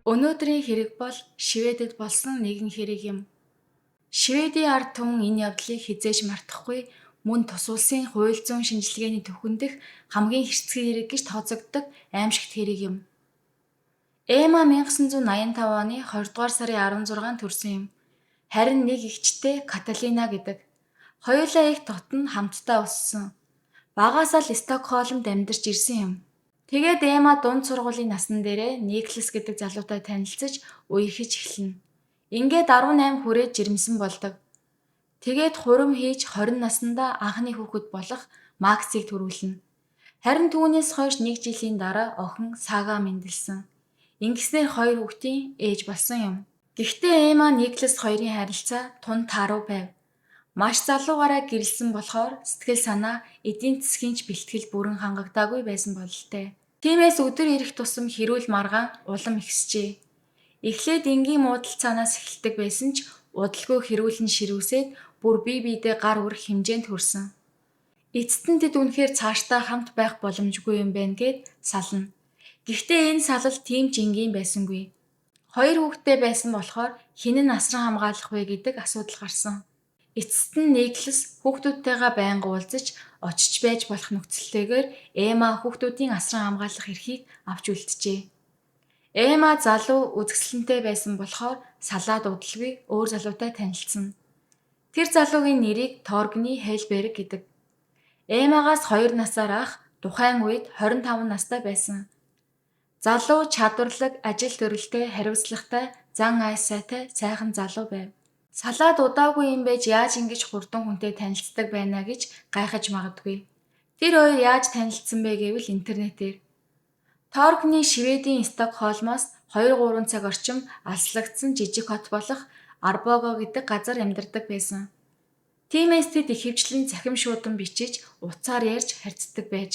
Өнөөдрийн хэрэг бол Шведэд болсон нэгэн хэрэг юм. Шведийн ард түмэн энэ явдлыг хизээж мартахгүй, мөн тус улсын хууль зүйн шинжилгээний түвхэн дэх хамгийн хэрцгий хэрэг гэж тооцогддог аимшигт хэрэг юм. Эма 1985 оны 20 дугаар сарын 16-нд төрсөн юм. Харин нэг эгчтэй Каталина гэдэг. Хоёулаа их дотн хамтдаа өссөн. Багаасаа л Стокхолмд амьдарч ирсэн юм. Тэгээд Эма дунд сургуулийн насны дээрээ Никлас гэдэг залуутай танилцж үерхэж эхэлнэ. Ингээд 18 хүрээд жирэмсэн болдог. Тэгээд хурим хийж 20 наснда анхны хүүхэд болох Максыг төрүүлнэ. Харин түүнээс хойш 1 жилийн дараа охин Сага мэндэлсэн. Ингэснээр 2 хүүхдийн ээж болсон юм. Гэхдээ Эма Никлас хоёрын харилцаа тун таруу байв. Маш залуугаараа гэрэлсэн болохоор сэтгэл санаа эдийн засгийн ч бэлтгэл бүрэн хангагдаагүй байсан бололтой. Тиймээс өдөр ирэх тусам хэрүүл маргаан улам ихсжээ. Эхлээд энгийн муудалцаанаас эхэлдэг байсан ч удалгүй хэрүүл нь ширүүсээд бүр бие биедээ гар үрэх хэмжээнд хүрсэн. Эцэст нь тэд үнэхээр цаашдаа хамт байх боломжгүй юм байна гэд сална. Гэхдээ энэ салал тийм ч энгийн байсангүй. 2 хүүхэдтэй байсан болохоор хэн нь асран хамгаалах вэ гэдэг асуудал гарсан. Эцэст нь Никлас хүүхдүүдтэйгээ байнга уулзаж очиж байж болох нөхцөлтэйгээр Эма хүүхдүүдийн асран хамгаалах эрхийг авч үлджээ. Эма залуу үзэсгэлэнтэй байсан болохоор салаад удалгүй өөр залуутай танилцсан. Тэр залуугийн нэрийг Торгни Хельберг гэдэг. Эмагаас 2 насаар ах тухайн үед 25 настай байсан. Залуу чадварлаг, ажил төрөлтэй, хариуцлагатай, зан айс сайтай, сайхан залуу байв. Салаад удаагүй юм байж яаж ингэж хурдан хүнтэй танилцдаг байна гэж гайхаж магадгүй. Тэр хоёр яаж танилцсан бэ гэвэл интернетээр. Торгни Шведийн Стокхолмоос 2-3 цаг орчим алслагдсан жижиг хот болох Арбого гэдэг газар амьдардаг байсан. Тиймээс тэд ихэвчлэн цахим шуудан бичиж, утсаар ярьж харьцдаг байж.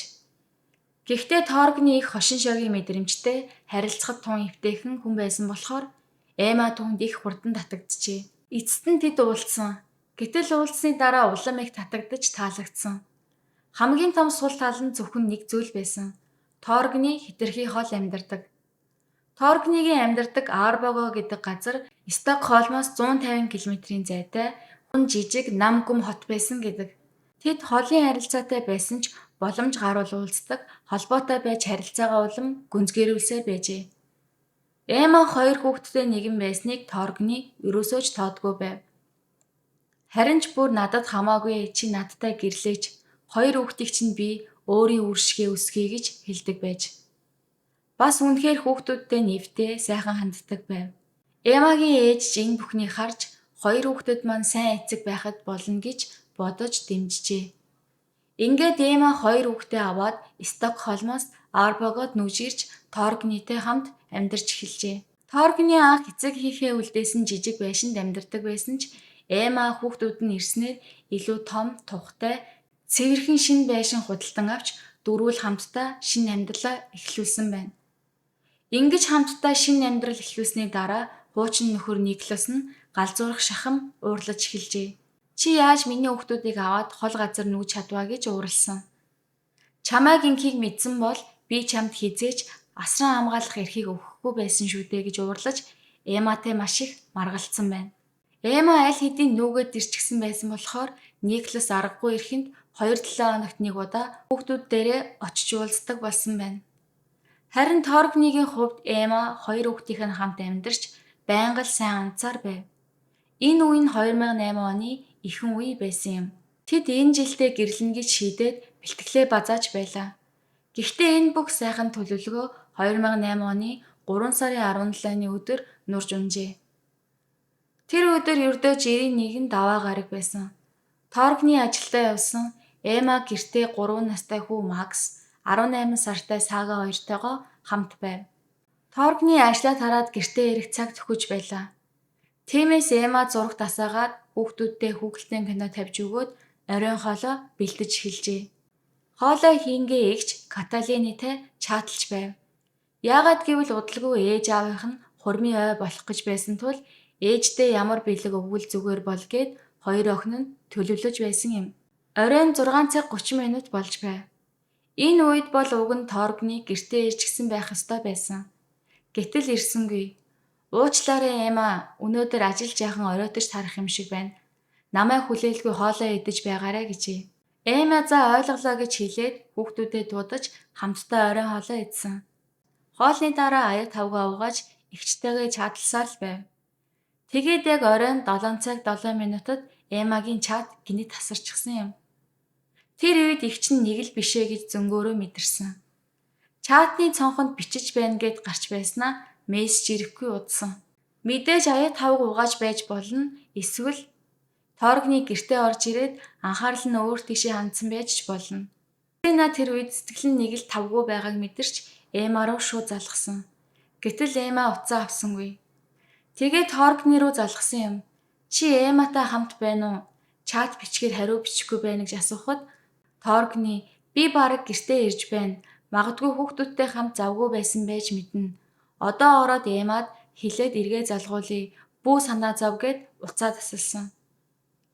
Гэхдээ Торгни их хошин шогийн мэдрэмжтэй, харилцахад тун эвтэйхэн хүн байсан болохоор Эма түүнд их хурдан татагджээ. Эцэст нь тэд уулзсан. Гэтэл уулзсны дараа улам их татагдж таалагдсан. Хамгийн том сул тал нь зөвхөн нэг зүйл байсан. Торгни хэтэрхий хол амьдардаг. Торгнигийн амьдардаг Арбого гэдэг газар Стокхолмоос 150 км-ийн зайтай хүн жижиг нам гүм хот байсан гэдэг. Тэд холын харилцаатай байсан ч боломж гарвал уулздаг, холбоотой байж харилцаагаа улам гүнзгийрүүлсээр байжээ. Эма 2 хүүхэдтэй нэгэн байсныг Торгни ерөөсөө ч тоодгүй байв. Харин ч бүр надад хамаагүй чи надтай гэрлээч 2 хүүхдийг чинь би өөрийн үр шигээ өсгөе гэж хэлдэг байж. Бас үнэхээр хүүхдүүдтэй нэвтэй сайхан ханддаг байв. Эмагийн ээж энэ бүхнийг харж 2 хүүхдэд маань сайн эцэг байхад болно гэж бодож дэмжижээ. Ингээд Эма 2 хүүхдээ аваад Стокхолмоос Арбогод нүжирч Торгнитэй хамт амьдарч эхэлжээ. Торгны анх эцэг хийхээ үлдээсэн жижиг байшинд амьдардаг байсан ч Эма хүүхдүүд нь ирснээр илүү том, тухтай, цэвэрхэн шинэ байшин худалдан авч дөрвөл хамтдаа шинэ амьдралаа эхлүүлсэн байна. Ингэж хамтдаа шинэ амьдрал эхлүүлсний дараа хуучин нөхөр Никлас нь галзуурах шахам уурлаж эхэлжээ. Чи яаж миний хүүхдүүдийг аваад хол газар нүүж чадваа гэж ууралсан. Чамайг инхийг мэдсэн бол би чамд хизээж асран хамгаалах эрхийг өгөхгүй байсан шүү дээ гэж уурлаж Эматай маш их маргалцсан байна. Эма аль хэдийн нүгэд ирчихсэн байсан болохоор Никлас аргагүй эрхэнд 2-7 хоногт нэг удаа хүүхдүүд дээрээ очиж уулздаг болсон байна. Харин Торгнигийн хувьд Эма 2 хүүхдийн хамт амьдарч байнга л сайн анцаар байв. Энэ үе нь 2008 оны ихэнх үе байсан юм. Тэд энэ жилдээ гэрлэнэ гэж шийдээд бэлтгэлээ базааж байлаа. Гэхдээ энэ бүх сайхан төлөвлөгөө 2008 оны 3 сарын 17-ны өдөр нурж унжээ. Тэр өдөр ердөө 91 даваа гараг байсан. Торгни ажилдаа явсан. Эма гэртээ 3 настай хүү Макс, 18 сартай Сага хоёртойгоо хамт байв. Торгни ажлаа тараад гэртээ ирэх цаг төхөж байлаа. Тиймээс Эма зураг тасаагаад хүүхдүүдтэй хүүхэлдэйн кино тавьж өгөөд оройн хоолоо бэлдэж эхэлжээ. Хоолой хийнгээ эгч Каталинитэй чаталж байв. Яагаад гэвэл удалгүй ээж аавынх нь хурмын ой болох гэж байсан тул ээждээ ямар бэлэг өгвөл зүгээр бол гээд 2 охин нь төлөвлөж байсан юм. Оройн 6 цаг 30 минут болж байв. Энэ үед бол уг нь Торгни гэртээ ирчихсэн байх ёстой байсан. Гэтэл ирсэнгүй. Уучлаарай Эма, өнөөдөр ажил жаахан оройтож тарах юм шиг байна. Намайг хүлээлгүй хоолоо идэж байгаарай гэжээ. Эма за ойлголоо гэж хэлээд хүүхдүүдэд дуудаж хамтдаа оройн хоолоо идсэн. Хоолны дараа аяг тавгаа угааж эгчтэйгээ чаталсаар л байв. Тэгээд яг оройн 7 цаг 7 минутад Эмагийн чат гинэд тасарчихсан юм. Тэр үед эгч нь нэг л бишээ гэж зөнгөөрөө мэдэрсэн. Чатны цонхонд бичиж байна гэд гарч байснаа мессеж ирэхгүй удсан. Мэдээж аяг тавг угааж байж болно, эсвэл Торгны гэртээ орж ирээд анхаарал нь өөр тийшээ хандсан байж ч болно. Эна тэр үед сэтгэл нь нэг л тавгүй байгааг мэдэрч Эма руу шууд залгасан. Гэтэл Эма уцаа авсангүй. Тэгээд Торгны руу залгасан юм. Чи Эматай хамт байна уу? Чат бичгээр хариу бичихгүй байна гэж асуухад Торгны би бараг гэртээ ирж байна. Магадгүй хүүхдүүдтэй хамт завгүй байсан байж мэднэ. Одоо ороод Эмад хилээд эргээ залгуулъя. Бүү санаа зов гэд уцаа тасалсан.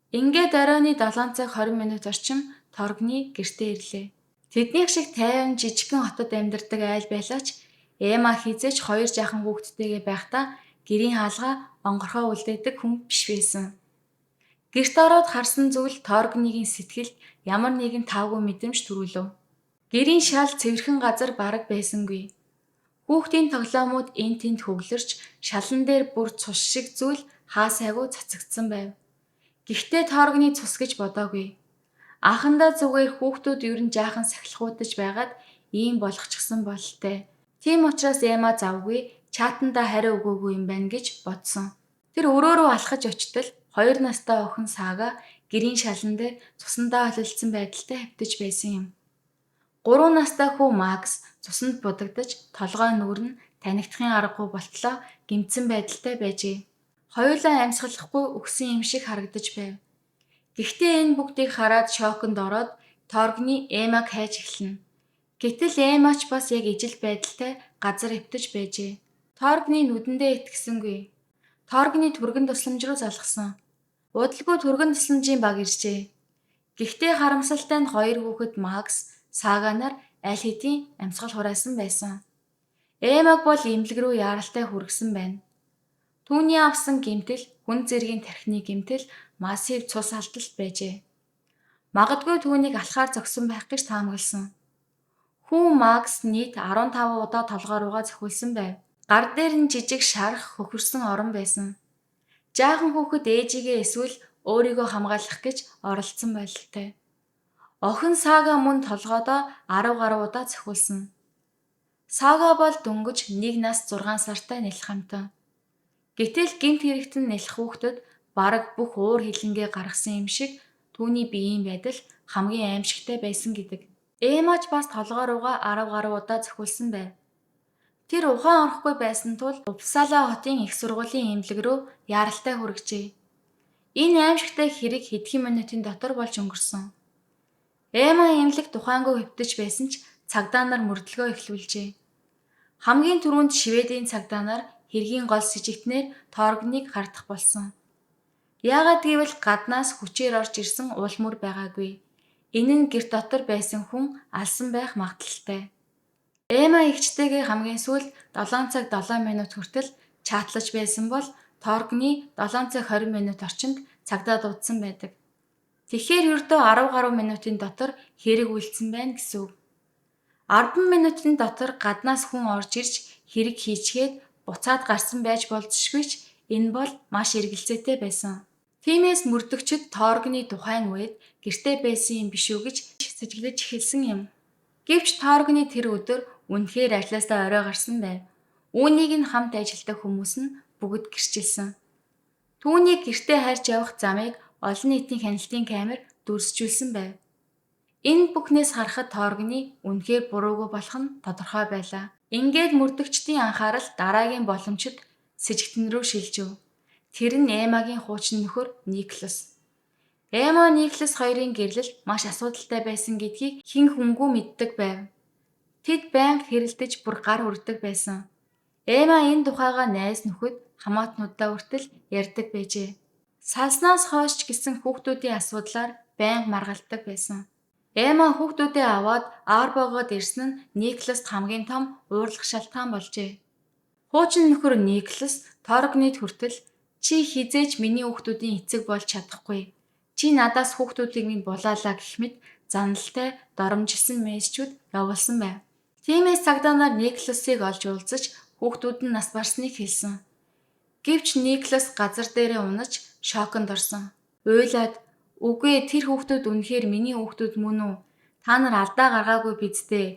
Ингээд оройны 7 цаг 20 минут орчим Торгны гэртээ ирлээ. Тэднийх шиг тайван жижигхэн хотод амьдардаг айл байлаач Эма хизээч 2 жаахан хүүхэдтэйгээ байхдаа гэрийн хаалгаа онгорхоо үлдээдэг хүн биш байсан. Гэрт ороод харсан зүйл Торгныгийн сэтгэлд ямар нэгэн таавгүй мэдрэмж төрүүлв. Гэрийн шал цэвэрхэн газар бараг байсангүй. Хүүхдийн тоглоомууд энд тэнд хөглөрч шалан дээр бүр цус шиг зүйл хаасайгүй цацагдсан байв. Гэхдээ Торгны цус гэж бодоогүй. Анхандаа зүгээр хүүхдүүд ер нь жаахан сахилахуудаж байгаад ийм болгочихсон бололтой. Тийм учраас Эма завгүй чатанда хариу өгөөгүй юм байна гэж бодсон. Тэр өрөөрөө алхаж очтол 2 настай охин Сага гэрийн шалан дээр цусандаа холилдсон байдалтай хавтаж байсан юм. 3 настай хүү Макс цусанд будагдаж толгой нүүрэн танигдахын аргагүй болтлоо гэмтсэн байдалтай байжээ. Хоёулаа амьсгалахгүй өгсөн юм шиг харагдаж байв. Гэхдээ энэ бүгдийг хараад шоконд ороод Торгны Эмаг хайж эхэлнэ. Гэтэл Эмач бас яг ижил байдалтай газар хөвтөж байжээ. Торгны нүдэндээ итгэсэнгүй. Торгны түргэн тусламж руу залгасан. Удалгүй түргэн тусламжийн баг иржээ. Гэхдээ харамсалтай нь 2 хүүхэд Макс, Сага нар аль хэдийн амьсгал хураасан байсан. Эмаг бол эмнэлэг рүү яаралтай хүргэсэн байна. Түүний авсан гэмтэл хүн зэргийн тархины гэмтэл массив цус алдалт байжээ. Магадгүй түүнийг алхаар зогсон байх гэж таамагласан. Хүү Макс нийт 15 удаа толгой руугаа зохиулсан байв. Гар дээр нь жижиг шарах хөхөрсөн орон байсан. Жаахан хүүхэд ээжигээ эсвэл өөрийгөө хамгаалах гэж оролцсон байлтай. Охин Сага мөн толгойдоо 10 гаруй удаа зохиулсан. Сага бол дөнгөж 1 нас 6 сартай нэлэх хамтан. Гэтэл гэмт хэрэгт нь нэлэх хүүхдэд бараг бүх уур хилэнгээ гаргасан юм шиг түүний биеийн байдал хамгийн аимшигтай байсан гэдэг. Эмач бас толгой руугаа 10 гаруй удаа зохиулсан байв. Тэр ухаан орохгүй байсан тул Упсала хотын их сургуулийн эмнэлэг рүү яаралтай хүргэжээ. Энэ аимшигтай хэрэг хэдхэн минутын дотор болж өнгөрсөн. Эма эмнэлэг тухайнгүй хөвтөж байсан ч цагдаа нар мөрдлөгөө эхлүүлжээ. Хамгийн түрүүнд Шведийн цагдаа нар хэргийн гол сэжигтнээр Торгныг хардах болсон. Яагаад гэвэл гаднаас хүчээр орж ирсэн уул мөр байгаагүй. Энэ нь гэрт дотор байсан хүн алсан байх магадлалтай. Эма эгчтэйгээ хамгийн сүүлд 7 цаг 7 минут хүртэл чатлаж байсан бол Торгны 7 цаг 20 минут орчимд цагдаа дуудсан байдаг. Тэгэхээр ердөө 10 гаруй минутын дотор хэрэг үйлдсэн байна гэсэн үг. 10 минутын дотор гаднаас хүн орж ирж хэрэг хийчгээд буцаад гарсан байж болзошгүй ч энэ бол маш эргэлзээтэй байсан. Тиймээс мөрдөгчд Торгны тухайн үед гэртээ байсан юм биш үү гэж сэжиглэж эхэлсэн юм. Гэвч Торгны тэр өдөр үнэхээр ажлаасаа орой гарсан байв. Үүнийг нь хамт ажилладаг хүмүүс нь бүгд гэрчилсэн. Түүнийг гэртээ харж явах замыг олон нийтийн хяналтын камер дүрсжүүлсэн байв. Энэ бүхнээс харахад Торгны үнэхээр буруугүй болох нь тодорхой байлаа. Ингээд мөрдөгчдийн анхаарал дараагийн боломжид сэжигтэн рүү шилжив. Тэр нь Эмагийн хуучин нөхөр Никлас. Эма Никлас хоёрын гэрлэл маш асуудалтай байсан гэдгийг хэн хүнгүй мэддэг байв. Тэд байнга хэрэлдэж бүр гар хүрдэг байсан. Эма энэ тухайга найз нөхөд хамаатнуудаа хүртэл ярьдаг байжээ. Салснаас хойш ч гэсэн хүүхдүүдийн асуудлаар байнга маргалддаг байсан. Эма хүүхдүүдээ аваад Арбогод ирсэн нь Никласт хамгийн том уурлах шалтгаан болжээ. Хуучин нөхөр Никлас Торгнид хүртэл чи хизээж миний хүүхдүүдийн эцэг болж чадахгүй. Чи надаас хүүхдүүдийг минь булаалаа гэх мэт заналтай доромжилсан мессежүүд явуулсан байв. Тиймээс цагдаа нар Никласыг олж уулзаж хүүхдүүд нь нас барсныг хэлсэн. Гэвч Никлас газар дээрээ унаж шоконд орсон. Уйлаад "Үгүй тэр хүүхдүүд үнэхээр миний хүүхдүүд мөн үү? Та нар алдаа гаргаагүй биз дээ"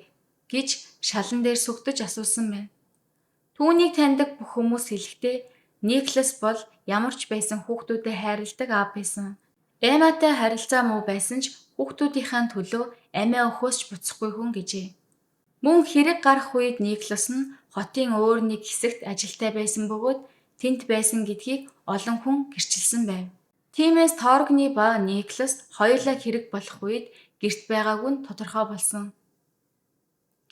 гэж шалан дээр сүгдэж асуусан байна. Түүнийг таньдаг бүх хүмүүс хэлэхдээ Никлас бол ямар ч байсан хүүхдүүдэд хайрладаг аав байсан. Эматай харилцаа муу байсан ч хүүхдүүдийнхээ төлөө амиа өгөхөөс ч буцахгүй хүн гэжээ. Мөн хэрэг гарах үед Никлас нь хотын өөр нэг хэсэгт ажилтай байсан бөгөөд тэнд байсан гэдгийг олон хүн гэрчилсэн байв. Тиймээс Торгны ба Никлас хоёулаа хэрэг болох үед гэрт байгаагүй нь тодорхой болсон.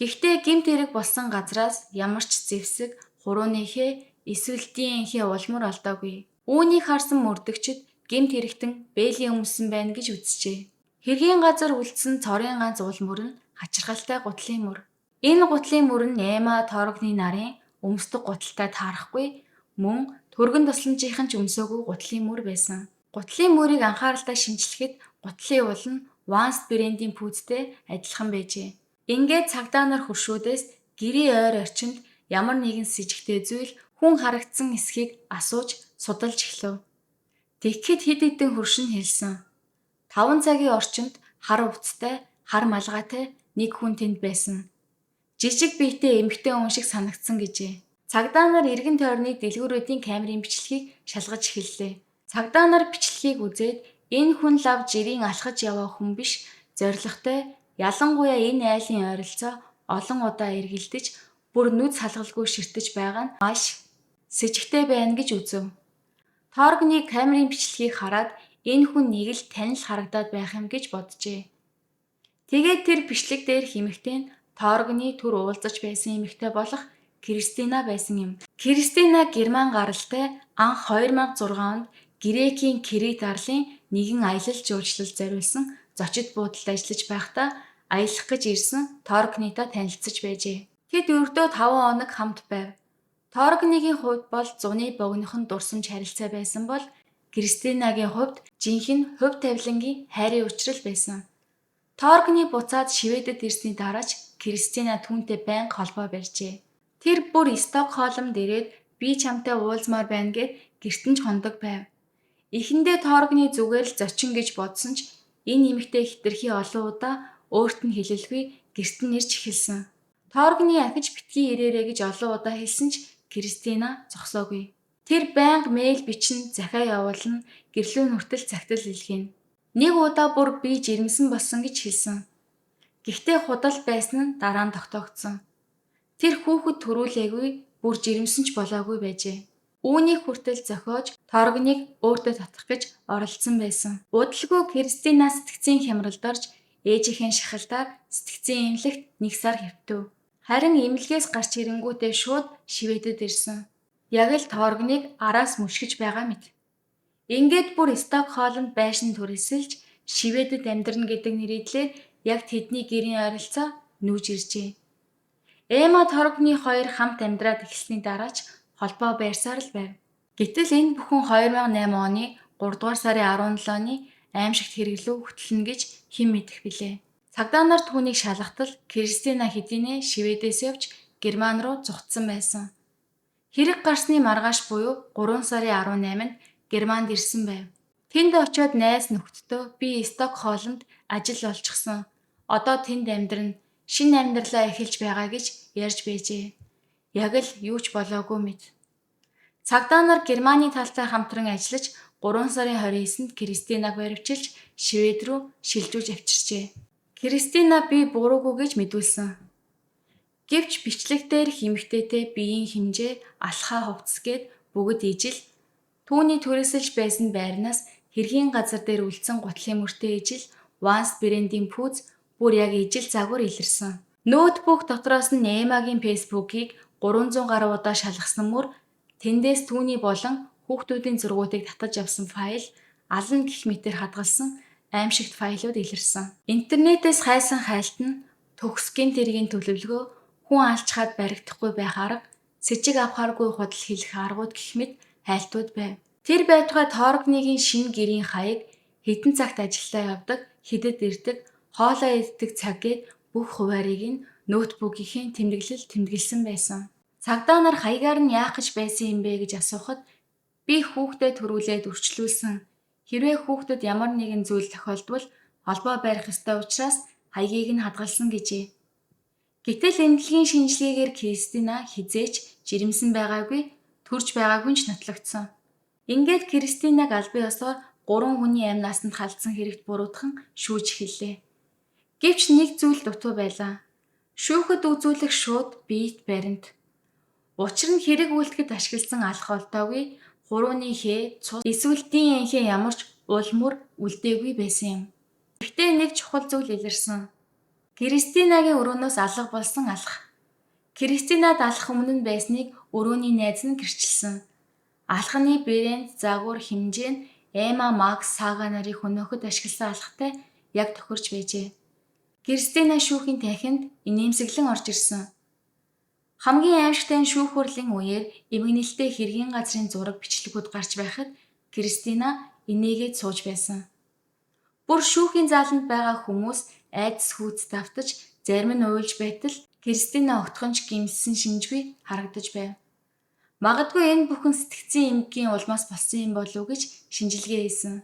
Гэхдээ гэмт хэрэг болсон газраас ямар ч зэвсэг, хурууныхээ эсвэл диинхээ улмар олдоогүй. Үүнийг харсан мөрдөгчид гэмт хэрэгтэн бээлийн өмсөн байна гэж үзжээ. Хэргийн газар үлдсэн цорын ганц улмөр нь хачирхалтай гутлын мөр. Энэ гутлын мөр нь Эма Торгны нарын өмсдөг гуталтай таарахгүй мөн түргэн тусламжийнхан ч өмсөөгүй гутлын мөр байсан. Гутлын мөрийг анхааралтай шинжлэхэд гутлын уул нь Vans брэндийн пүүзтэй адилхан байжээ. Ингээд цагдаа нар хөршүүдээс гэрийн ойр орчинд ямар нэгэн с ิจ гтэй зүйл хүн харагдсан эсхийг асууж судалж эхлэв. Тэгэхэд хэд хэдэн хөршин хэлсэн. 5 цагийн орчинд хар увцтай, хар малгайтай нэг хүн тэнд байсан. Жижиг биетэй эмэгтэй хүн шиг санагдсан гэжээ. Цагдаа нар эргэн тойрны дэлгүүрүүдийн камерын бичлэгийг шалгаж эхэллээ. Цагдаа нар бичлэгийг үзээд энэ хүн лав жирийн алхаж яваа хүн биш, зоригтой, ялангуяа энэ айлын ойролцоо олон удаа эргэлдэж, бүр нүд салгалгүй ширтэж байгаа нь маш с ิจ гтэй байна гэж үзв. Торгны камерын бичлэгийг хараад энэ хүн нэг л танил харагдаад байх юм гэж боджээ. Тэгээд тэр бичлэг дээр эмэгтэй нь Торгны түр уулзаж байсан эмэгтэй болох Кристина байсан юм. Кристина герман гаралтай анх 2006 онд Грекийн Крит арлын нэгэн аялал жуулчлалд зориулсан зочид буудалд ажиллаж байхдаа аялах гэж ирсэн Торгнитай танилцж байжээ. Тэд өргөдөө 5 хоног хамт байв. Торгныгийн хувьд бол зуны богинохон дурсамж харилцаа байсан бол Кристинагийн хувьд жинхэнэ хувь тавилангийн хайрын учрал байсан. Торгны буцаад Шведэд ирсний дараач Кристина түүнтэй байнга холбоо барьжээ. Тэр бүр Стокхолмд ирээд би чамтай уулзмаар байна гэд гэртэн ч хондог байв. Эхэндээ Торгны зүгээр л зочин гэж бодсон ч энэ эмэгтэй хэтэрхий олон удаа өөрт нь хэлэлгүй гэрт нь ирж эхэлсэн. Торгны ахиж битгий ирээрэй гэж олон удаа хэлсэн ч Кристина зогсоогүй. Тэр байнга мэйл бичин захиа явуулна, гэрлүүн хүртэл цагтл илгээнэ. Нэг удаа бүр би жирэмсэн болсон гэж хэлсэн. Гэхдээ худал байсан нь дараа нь тогтоогдсон. Тэр хүүхэд төрүүлээгүй, бүр жирэмсэн ч болоогүй байжээ. Үүнийг хүртэл зохиож Торгныг өөртөө татах гэж оролдсон байсан. Удалгүй Кристина сэтгцийн хямралд орж ээжийнхээ шахалдаар сэтгцийн эмнэлэгт 1 сар хэвтэв. Харин эмнэлгээс гарч ирэнгүүтээ шууд Шведэд ирсэн. Яг л Торгныг араас мүшгэж байгаа мэт. Ингээд бүр Стокхолмд байшин түрээсэлж Шведэд амьдрна гэдэг нэрийдлээр яг тэдний гэрийн ойролцоо нүүж иржээ. Эма Торгны хоёр хамт амьдраад эхэлсний дараач холбоо байрсаар л байв. Гэтэл энэ бүхэн 2008 оны 3 дугаар сарын 17-ны аимшигт хэрэглүү хөтлөнө гэж хэн мэдэх билээ. Цагдаа нар түүнийг шалгатал Кристина хэдийнэ Шведээс явж Герман руу зугтсан байсан. Хэрэг гарсны маргааш буюу 3 сарын 18-нд Германд ирсэн байв. Тэнд очиод найз нөхдөдөө би Стокхолмд ажил олчихсон. Одоо тэнд амьдрна, шинэ амьдралаа эхэлж байгаа гэж ярьж байжээ. Яг л юу ч болоогүй мэт. Цагдаа нар Германы талтай хамтран ажиллаж 3 сарын 29-нд Кристинаг баривчилж Швед рүү шилжүүлж авчирчээ. Кристина би буруугүй гэж мэдүүлсэн. Гэвч бичлэг дээр эмэгтэйтэй биеийн хэмжээ алхаа хувцсгээд бүгд ижил түүний түрээсэлж байсан байрнаас хэргийн газар дээр үлдсэн гутлын мөртэй ижил Vans брэндийн пүүз бүр яг ижил загвар илэрсэн. Ноутбук дотроос нь Эмагийн фэйсбүүкийг 300 гаруй удаа шалгасан мөр тэндээс түүний болон хүүхдүүдийн зургуудыг татаж авсан файл, алан гэх мэтээр хадгалсан аимшигт файлууд илэрсэн. Интернетээс хайсан хайлт нь төгсгийн тэргийн төлөвлөгөө хүн алчхаад баригдахгүй байх арга сэжиг авахааргүй худал хэлэх аргууд гэх мэт хайлтууд байв. Тэр байтугай Торгныгийн шинэ гэрийн хаяг хэдэн цагт ажилдаа явдаг, хідэд ирдэг, хоолоо иддэг цаг гээд бүх хуваарийг нь ноутбукийн тэмдэглэл тэмдэглэсэн байсан. Цагдаа нар хаягаар нь яах гэж байсан юм бэ гэж асуухад би хүүхдэд төрүүлээд үрчлүүлсэн. Хэрвээ хүүхдэд ямар нэгэн зүйл тохиолдвол холбоо барих ёстой учраас хаягийг нь хадгалсан гэжээ. Гэтэл эмнэлгийн шинжилгээгээр Кристина хизээч жирэмсэн байгаагүй, төрж байгаагүй ч нотлогдсон. Ингээд Кристинаг албан ёсоор 3 хүний амь насанд халдсан хэрэгт буруутхан шүүж эхэллээ. Гэвч нэг зүйл дутуу байлаа. Шүүхэд үзүүлэх шууд биет баримт. Учир нь хэрэг үйлдэхэд ашигласан алх олтоогүй, хурууны хээ, цус, эсвэл ДНХ ямар ч улмөр үлдээгүй байсан юм. Гэхдээ нэг чухал зүйл илэрсэн. Кристинагийн өрөөнөөс алга болсон алх. Кристинад алах өмнө нь байсныг өрөөний найз нь гэрчилсэн. Алханы брэнд, загвар, хэмжээ нь Эмма, Макс, Сага нарын хөнөөхөд ашигласан алхатай яг тохирч байжээ. Кристина шүүхийн танхимд инээмсэглэн орж ирсэн. Хамгийн аимшигтай нь шүүх хурлын үеэр эмгэнэлтэй хэргийн газрын зураг бичлэгүүд гарч байхад Кристина инээгээд сууж байсан. Бүр шүүхийн зааланд байгаа хүмүүс айдас хүйц давтаж, зарим нь уйлж байтал Кристина огтхонч гимсэн шинжгүй харагдаж байв. Магадгүй энэ бүхэн сэтгцийн эмгэгийн улмаас болсон юм болов уу гэж шинжилгээ хийсэн.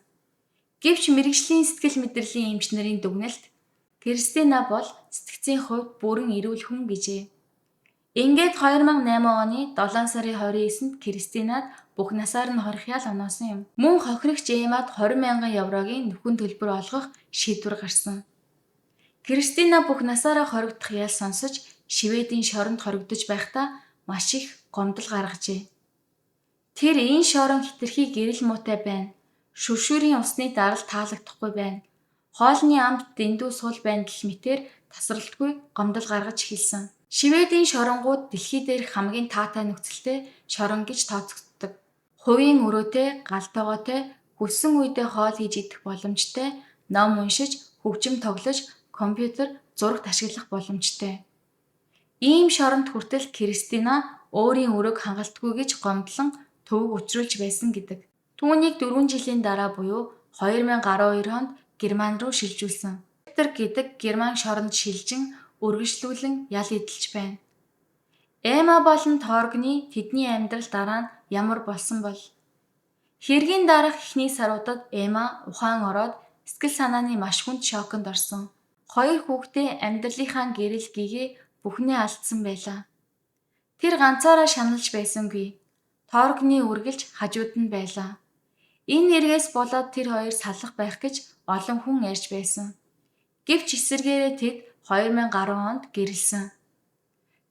Гэвч мэрэгжлийн сэтгэл мэдрэлийн эмч нарын дүгнэлт Кристина бол сэтгцийн хувьд бүрэн эрүүл хүн гэжээ. Ингээд 2008 оны 7 сарын 29-нд Кристинад бүх насаар нь хорих ял оноосон юм. Мөн хохирогч Эммад 20,000 еврогийн нөхөн төлбөр олгох шийдвэр гарсан. Кристина бүх насаараа хоригдох ял сонсож Шведийн шоронд хоригдож байхдаа маш их гомдол гаргажээ. Тэр энэ шорон хэтэрхий гэрэл муутай байна. Шүршүүрийн усны дарал таалагдахгүй байна. Хоолны амт дэндүү сул байна гэх мэтээр тасралтгүй гомдол гаргаж эхэлсэн. Шведийн шоронгууд дэлхий дээрх хамгийн таатай нөхцөлтэй шорон гэж тооцогддог. Хувийн өрөөтэй, галтойгоотой, хүссэн үедээ хоол хийж идэх боломжтой, ном уншиж, хөгжим тоглож, компьютер, зурагт ашиглах боломжтой. Ийм шоронд хүртэл Кристина өөрийн өрөөг хангалтгүй гэж гомдлон төвөг учруулж байсан гэдэг. Түүнийг 4 жилийн дараа буюу 2012 онд Герман руу шилжүүлсэн. Вектор гэдэг Герман шоронд шилжин үргэлжлүүлэн ял эдэлж байна. Эмма болон Торгны тэдний амьдрал дараа нь ямар болсон бол? Хэргийн дараах эхний саруудад Эмма ухаан ороод сэтгэл санааны маш хүнд шоконд орсон. 2 хүүхдээ амьдралынхаа гэрэл гэгээ бүхнээ алдсан байлаа. Тэр ганцаараа шаналж байсангүй. Торгны үргэлж хажууд нь байлаа. Энэ нэргээс болоод тэр хоёр салах байх гэж олон хүн ярьж байсан. Гэвч эсэргээрээ тэд 2010 онд гэрэлсэн.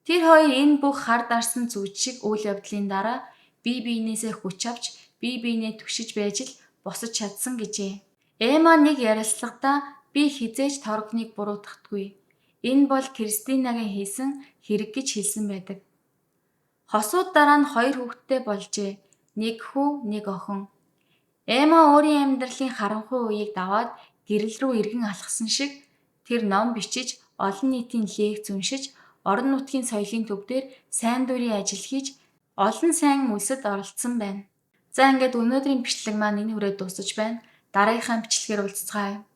Тэр хоёр энэ бүх хар дарсан зүйл шиг үйл явдлын дараа бие биенээсээ хүч авч бие биенээ түшиж байж л босож чадсан гэжээ. Эмма нэг ярилцлагадаа би хизээж Торгныг буруутгахдаггүй. Энэ бол Кристинагийн хийсэн хэрэг гэж хэлсэн байдаг. Хосууд дараа нь 2 хүүхэдтэй болжээ. Нэг хүү, нэг охин. Эмма өөрийн амьдралын харанхуй үеийг даваад гэрэл рүү эргэн алхсан шиг тэр ном бичиж, олон нийтийн лекц уншиж, орон нутгийн соёлын төв дээр сайн дурын ажил хийж, олон сайн үлсэд оролцсон байна. За ингээд өнөөдрийн бичлэг маань энэ хүрээд дуусаж байна. Дараагийнхаа бичлэгээр уулзцгаая.